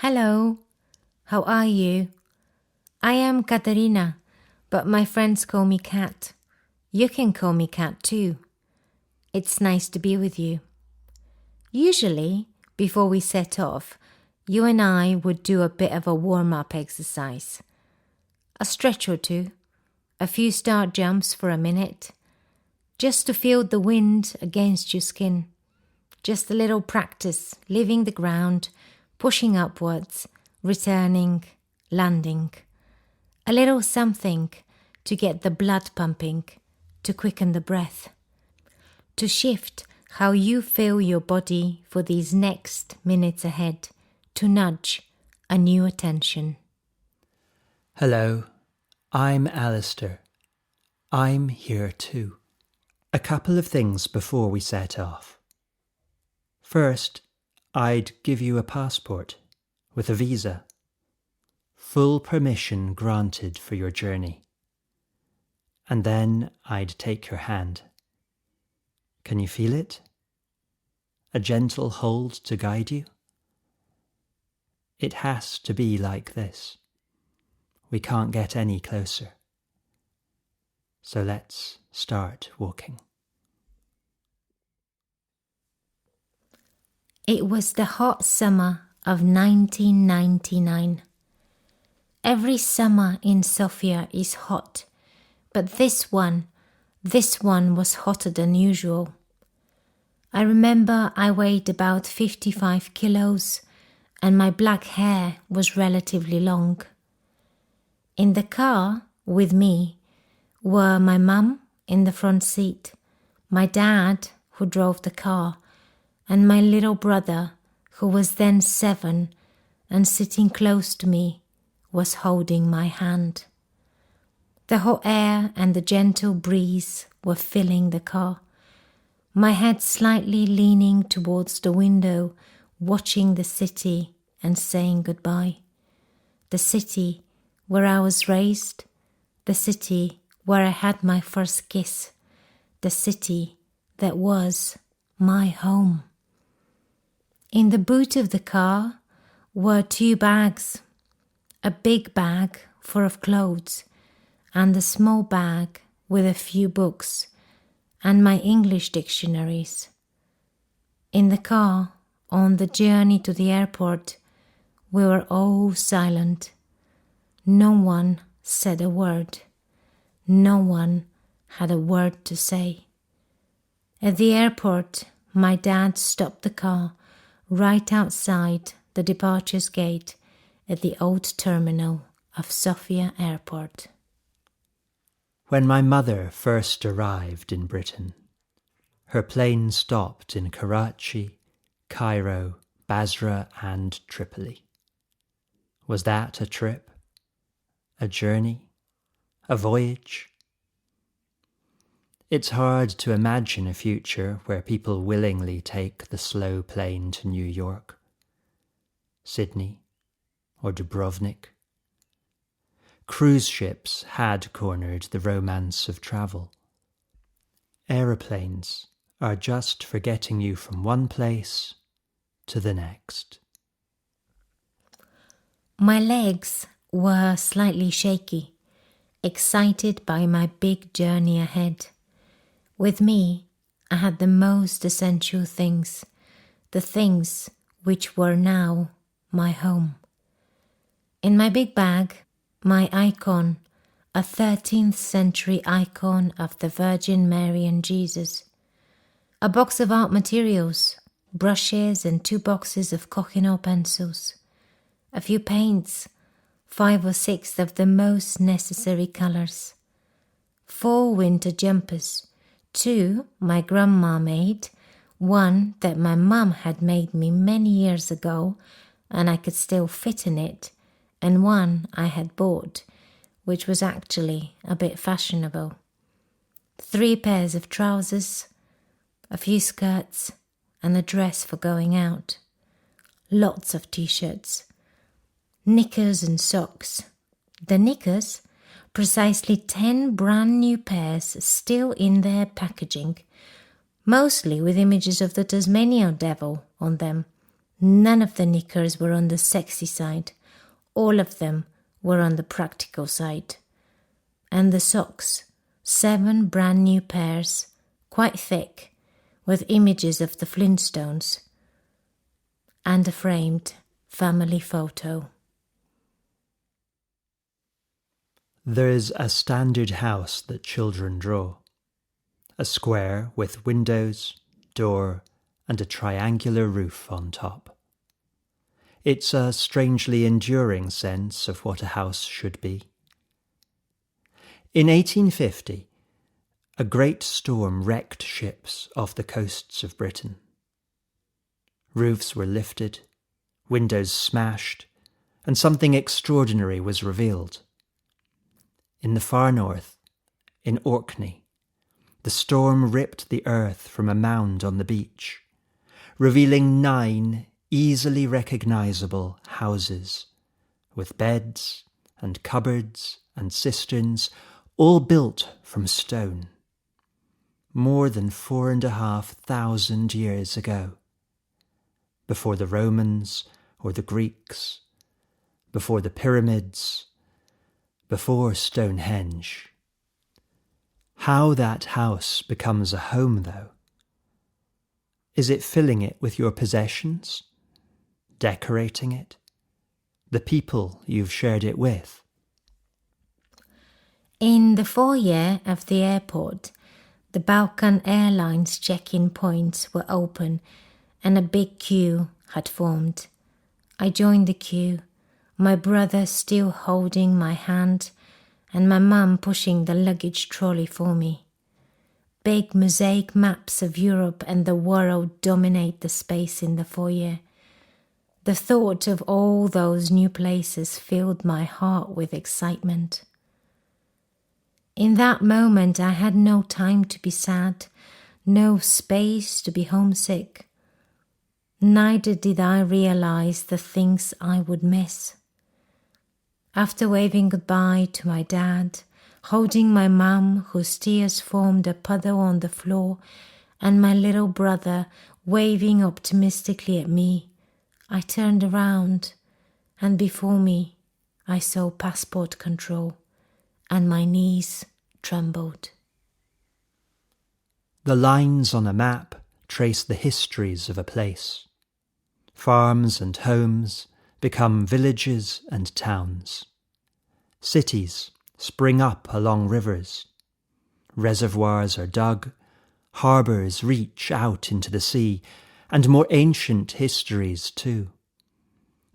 Hello, how are you? I am Katerina, but my friends call me Kat. You can call me Kat too. It's nice to be with you. Usually, before we set off, you and I would do a bit of a warm-up exercise. A stretch or two, a few start jumps for a minute, just to feel the wind against your skin. Just a little practice, leaving the ground, pushing upwards, returning, landing. A little something to get the blood pumping, to quicken the breath, to shift how you feel your body for these next minutes ahead, to nudge a new attention. Hello, I'm Alistair. I'm here too. A couple of things before we set off. First, I'd give you a passport with a visa. Full permission granted for your journey. And then I'd take your hand. Can you feel it? A gentle hold to guide you? It has to be like this. We can't get any closer. So let's start walking. It was the hot summer of 1999. Every summer in Sofia is hot, but this one was hotter than usual. I remember I weighed about 55 kilos and my black hair was relatively long. In the car with me were my mum in the front seat, my dad who drove the car, and my little brother, who was then 7 and sitting close to me, was holding my hand. The hot air and the gentle breeze were filling the car, my head slightly leaning towards the window, watching the city and saying goodbye. The city where I was raised, the city where I had my first kiss, the city that was my home. In the boot of the car were 2 bags, a big bag full of clothes and a small bag with a few books and my English dictionaries. In the car, on the journey to the airport, we were all silent. No one said a word. No one had a word to say. At the airport, my dad stopped the car right outside the departures gate at the old terminal of Sofia Airport. When my mother first arrived in Britain, her plane stopped in Karachi, Cairo, Basra and Tripoli. Was that a trip? A journey? A voyage? It's hard to imagine a future where people willingly take the slow plane to New York, Sydney, or Dubrovnik. Cruise ships had cornered the romance of travel. Aeroplanes are just for getting you from one place to the next. My legs were slightly shaky, excited by my big journey ahead. With me, I had the most essential things, the things which were now my home. In my big bag, my icon, a 13th century icon of the Virgin Mary and Jesus. A box of art materials, brushes and 2 boxes of Kohinoor pencils. A few paints, 5 or 6 of the most necessary colours. 4 winter jumpers, 2 my grandma made, 1 that my mum had made me many years ago and I could still fit in it, and 1 I had bought, which was actually a bit fashionable. 3 pairs of trousers, a few skirts, and a dress for going out. Lots of t-shirts. Knickers and socks. The knickers, precisely 10 brand new pairs still in their packaging, mostly with images of the Tasmanian devil on them, None of the knickers were on the sexy side. All of them were on the practical side. And the socks, 7 brand new pairs, quite thick, with images of the Flintstones, and a framed family photo. There is a standard house that children draw. A square with windows, door, and a triangular roof on top. It's a strangely enduring sense of what a house should be. In 1850, a great storm wrecked ships off the coasts of Britain. Roofs were lifted, windows smashed, and something extraordinary was revealed. In the far north, in Orkney, the storm ripped the earth from a mound on the beach, revealing 9 easily recognizable houses, with beds and cupboards and cisterns, all built from stone, more than 4,500 years ago, before the Romans or the Greeks, before the pyramids, before Stonehenge. How that house becomes a home, though. Is it filling it with your possessions? Decorating it? The people you've shared it with? In the foyer of the airport, the Balkan Airlines check-in points were open and a big queue had formed. I joined the queue, my brother still holding my hand and my mum pushing the luggage trolley for me. Big mosaic maps of Europe and the world dominate the space in the foyer. The thought of all those new places filled my heart with excitement. In that moment I had no time to be sad, no space to be homesick. Neither did I realize the things I would miss. After waving goodbye to my dad, holding my mum whose tears formed a puddle on the floor, and my little brother waving optimistically at me, I turned around, and before me I saw passport control, and my knees trembled. The lines on a map trace the histories of a place. Farms and homes become villages and towns. Cities spring up along rivers. Reservoirs are dug, harbours reach out into the sea, and more ancient histories too.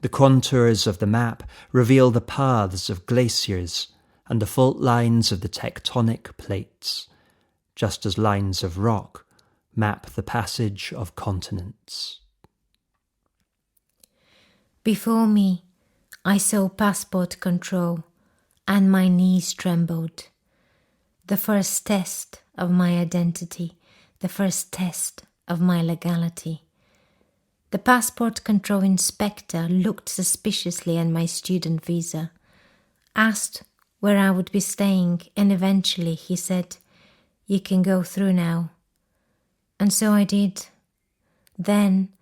The contours of the map reveal the paths of glaciers and the fault lines of the tectonic plates, just as lines of rock map the passage of continents. Before me, I saw passport control, and my knees trembled. The first test of my identity, the first test of my legality. The passport control inspector looked suspiciously at my student visa, asked where I would be staying, and eventually he said, "You can go through now." And so I did. Then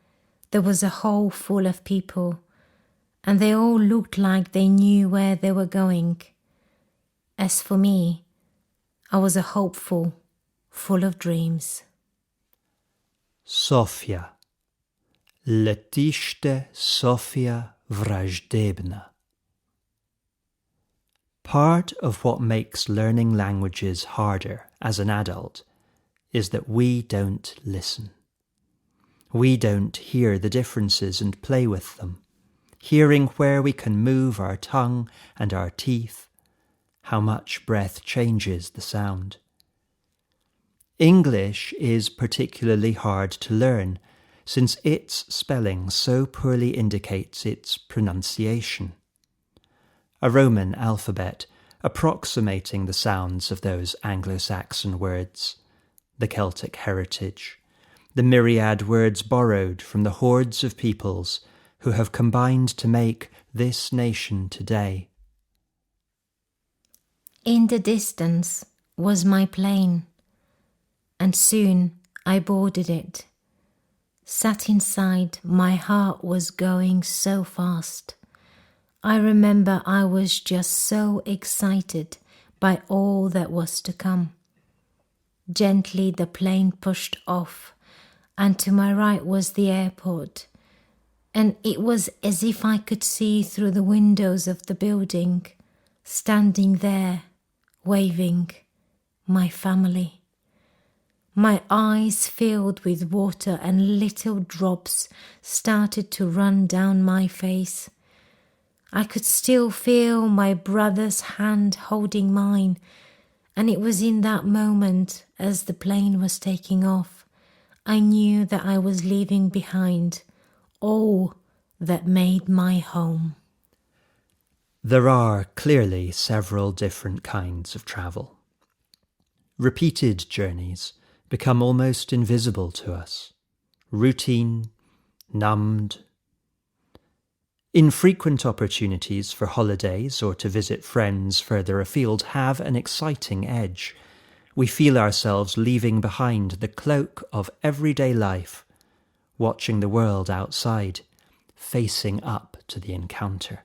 there was a hall full of people, and they all looked like they knew where they were going. As for me, I was a hopeful, full of dreams. Sofia. Letiște Sofia Vraždebna. Part of what makes learning languages harder as an adult is that we don't listen. We don't hear the differences and play with them, hearing where we can move our tongue and our teeth, how much breath changes the sound. English is particularly hard to learn, since its spelling so poorly indicates its pronunciation. A Roman alphabet approximating the sounds of those Anglo-Saxon words, the Celtic heritage, the myriad words borrowed from the hordes of peoples who have combined to make this nation today. In the distance was my plane, and soon I boarded it. Sat inside, my heart was going so fast. I remember I was just so excited by all that was to come. Gently the plane pushed off, and to my right was the airport, and it was as if I could see through the windows of the building, standing there, waving, my family. My eyes filled with water and little drops started to run down my face. I could still feel my brother's hand holding mine, and it was in that moment, as the plane was taking off, I knew that I was leaving behind all that made my home. There are clearly several different kinds of travel. Repeated journeys become almost invisible to us, routine, numbed. Infrequent opportunities for holidays or to visit friends further afield have an exciting edge. We feel ourselves leaving behind the cloak of everyday life, watching the world outside, facing up to the encounter.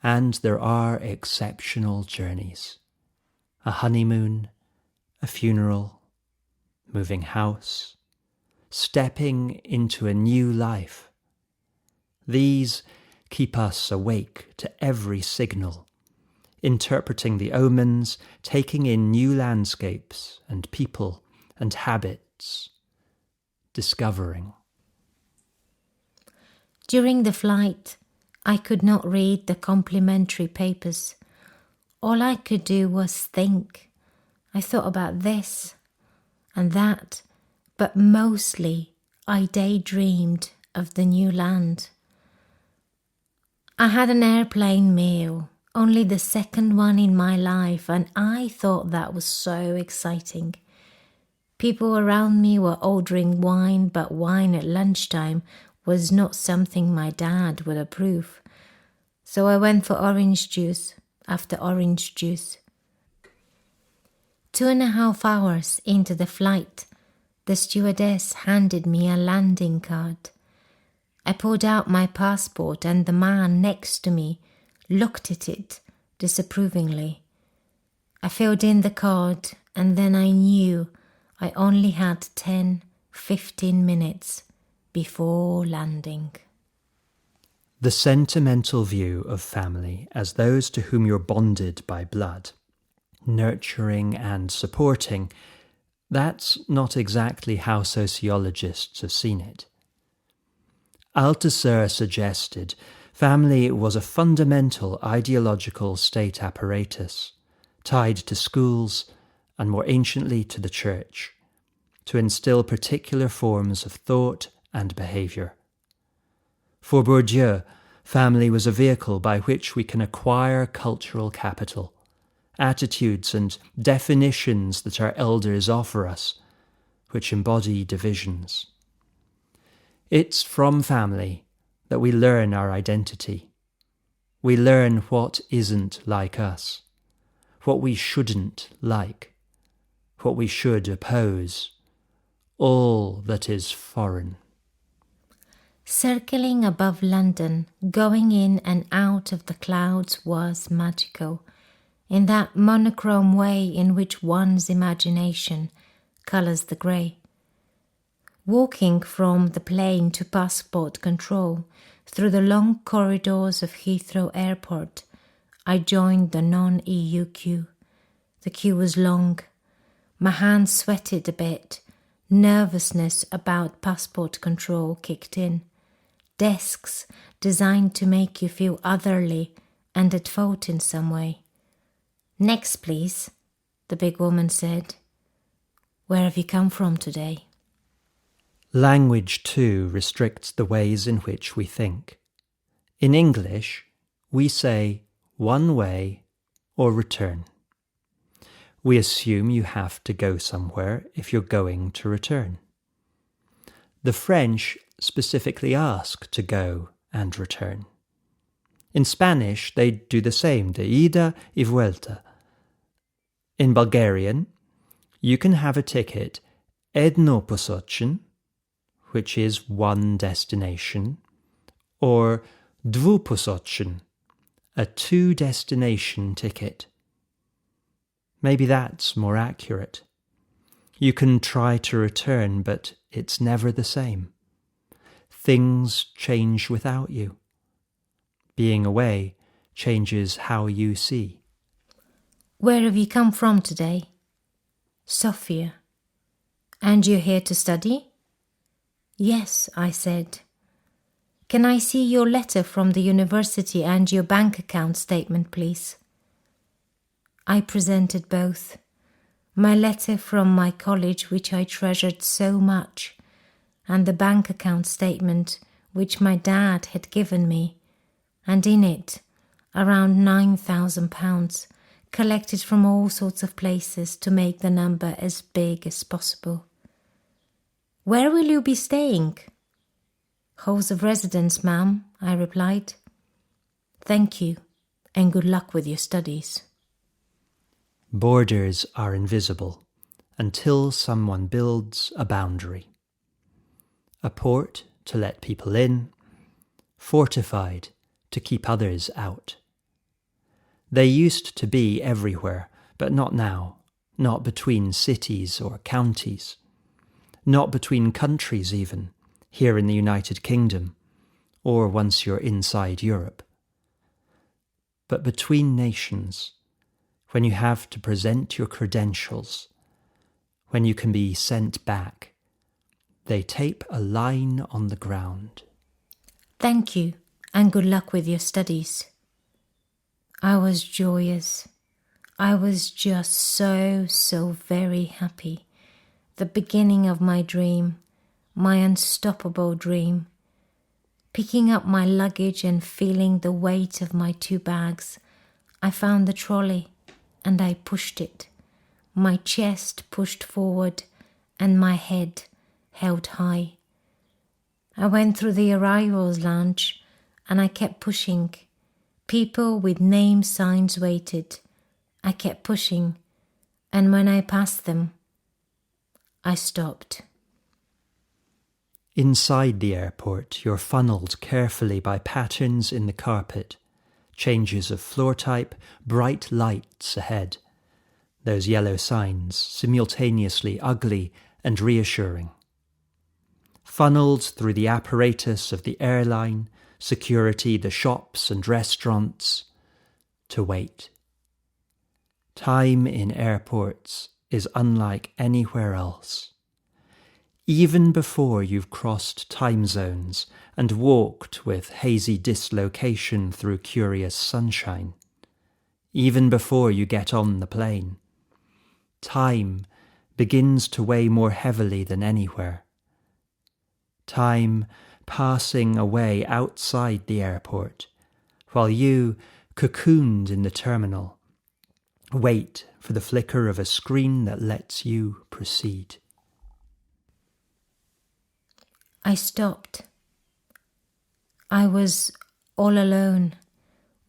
And there are exceptional journeys. A honeymoon, a funeral, moving house, stepping into a new life. These keep us awake to every signal, interpreting the omens, taking in new landscapes and people and habits, discovering. During the flight, I could not read the complimentary papers. All I could do was think. I thought about this and that, but mostly I daydreamed of the new land. I had an airplane meal, only the second one in my life, and I thought that was so exciting. People around me were ordering wine, but wine at lunchtime was not something my dad would approve. So I went for orange juice after orange juice. 2.5 hours into the flight, the stewardess handed me a landing card. I pulled out my passport and the man next to me looked at it disapprovingly. I filled in the card and then I knew I only had 10-15 minutes before landing. The sentimental view of family as those to whom you're bonded by blood, nurturing and supporting, that's not exactly how sociologists have seen it. Althusser suggested family was a fundamental ideological state apparatus, tied to schools and more anciently to the church, to instill particular forms of thought and behaviour. For Bourdieu, family was a vehicle by which we can acquire cultural capital, attitudes and definitions that our elders offer us, which embody divisions. It's from family that we learn our identity. We learn what isn't like us, what we shouldn't like, what we should oppose, all that is foreign. Circling above London, going in and out of the clouds was magical, in that monochrome way in which one's imagination colours the grey. Walking from the plane to passport control through the long corridors of Heathrow Airport, I joined the non-EU queue. The queue was long. My hands sweated a bit. Nervousness about passport control kicked in. Desks designed to make you feel otherly and at fault in some way. "Next, please," the big woman said. "Where have you come from today?" Language, too, restricts the ways in which we think. In English, we say one way or return. We assume you have to go somewhere if you're going to return. The French specifically ask to go and return. In Spanish, they do the same, de ida y vuelta. In Bulgarian, you can have a ticket jedno posočen, which is one destination, or dwupusotchen, a two-destination ticket. Maybe that's more accurate. You can try to return, but it's never the same. Things change without you. Being away changes how you see. Where have you come from today? Sofia. And you're here to study? Yes, I said. Can I see your letter from the university and your bank account statement, please? I presented both. My letter from my college, which I treasured so much, and the bank account statement which my dad had given me, and in it around £9,000, collected from all sorts of places to make the number as big as possible. Where will you be staying? Halls of residence, ma'am, I replied. Thank you, and good luck with your studies. Borders are invisible until someone builds a boundary. A port to let people in, fortified to keep others out. They used to be everywhere, but not now, not between cities or counties, not between countries even, here in the United Kingdom, or once you're inside Europe. But between nations, when you have to present your credentials, when you can be sent back, they tape a line on the ground. Thank you, and good luck with your studies. I was joyous. I was just so very happy. The beginning of my dream, my unstoppable dream. Picking up my luggage and feeling the weight of my 2 bags, I found the trolley and I pushed it. My chest pushed forward and my head held high. I went through the arrivals lounge and I kept pushing. People with name signs waited. I kept pushing, and when I passed them, I stopped. Inside the airport, you're funneled carefully by patterns in the carpet, changes of floor type, bright lights ahead. Those yellow signs, simultaneously ugly and reassuring. Funneled through the apparatus of the airline, security, the shops and restaurants, to wait. Time in airports is unlike anywhere else. Even before you've crossed time zones and walked with hazy dislocation through curious sunshine, even before you get on the plane, time begins to weigh more heavily than anywhere. Time passing away outside the airport, while you, cocooned in the terminal, wait for the flicker of a screen that lets you proceed. I stopped. I was all alone,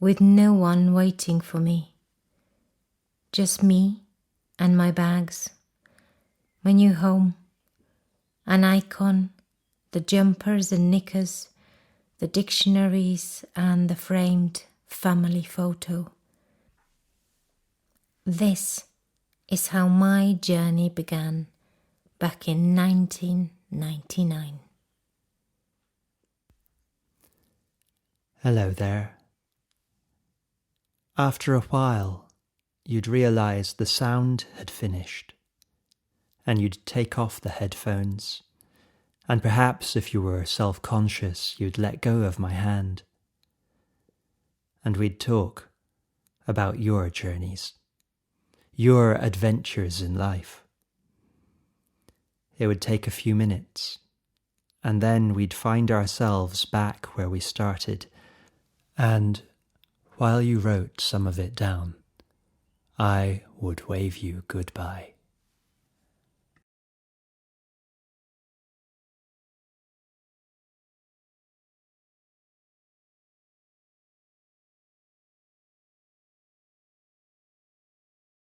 with no one waiting for me. Just me and my bags, my new home, an icon, the jumpers and knickers, the dictionaries and the framed family photo. This is how my journey began back in 1999. Hello there. After a while, you'd realise the sound had finished, and you'd take off the headphones, and perhaps if you were self-conscious, you'd let go of my hand, and we'd talk about your journeys, your adventures in life. It would take a few minutes, and then we'd find ourselves back where we started, and while you wrote some of it down, I would wave you goodbye.